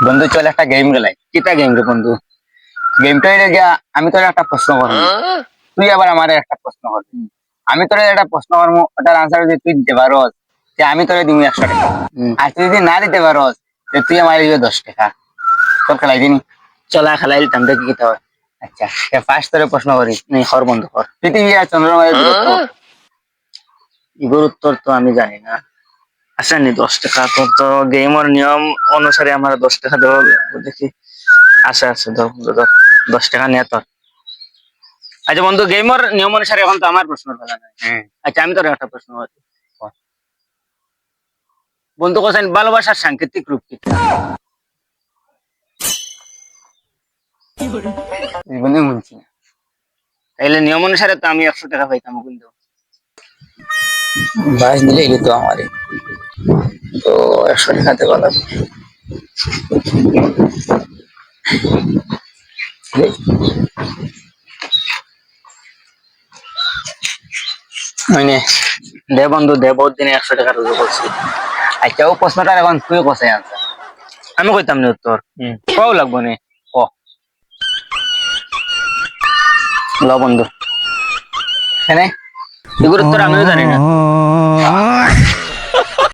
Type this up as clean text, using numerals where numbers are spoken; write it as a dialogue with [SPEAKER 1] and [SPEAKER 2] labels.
[SPEAKER 1] বন্ধু চল একটা গেম খেলাই। কিটা গেম রে বন্ধু? গেমটা হইলে গিয়া আমি তোর একটা প্রশ্ন করবো, তুই আবার আমার একটা প্রশ্ন করবি। আমি তোর একটা প্রশ্ন করবো, ওটার আনসার যদি তুই দিতে পারস যে আমি তোরে দিব 100 টাকা, আর তুই যদি না দিতে পারস যে তুই আমার দিবে 10 টাকা। তোর খেলাই দিন। চলা খেলাই দিতাম, দেখি কিতা হয়। আচ্ছা, ফার্স্ট তোরে প্রশ্ন করি, নেই হর বন্ধু কর। পৃথিবী আর চন্দ্রমার দূরত্ব কত?
[SPEAKER 2] এগুর উত্তর তো আমি জানি না। আচ্ছা নি 10 টাকা তো গেমের নিয়ম অনুসারে আমার 10 টাকা দেওয়া লাগবে, দেখি। আচ্ছা আচ্ছা, ধর ধর, ধর, 10 টাকা নিয়ে তোর। আচ্ছা বন্ধু, গেমের নিয়ম অনুসারে এখন তো আমার প্রশ্ন ফেলা নাই।
[SPEAKER 1] হ্যাঁ,
[SPEAKER 2] আচ্ছা আমি তোর একটা প্রশ্ন করি। বন্ধু কোথায় ভালোবাসার সাংকেতিক রূপ কি?
[SPEAKER 1] জীবনে শুনছি না।
[SPEAKER 2] তাইলে নিয়ম অনুসারে তো আমি 100 টাকা পাইতাম কিন্তু।
[SPEAKER 1] বাইশ দিলে এলি তো আমারে, তো 100 টাকা দেওয়া লাগবে। মানে
[SPEAKER 2] দে বন্ধু দে, বহুত দিনে 100 টাকা রুজু করছি।
[SPEAKER 1] আচ্ছা, ও প্রশ্নটা এখন তুই কোথায় আনসার?
[SPEAKER 2] আমি কইতাম নি উত্তর,
[SPEAKER 1] হুম,
[SPEAKER 2] কও লাগবো নি।
[SPEAKER 1] ক। ল বন্ধু, এখানে
[SPEAKER 2] এগুর উত্তর আমিও জানি না।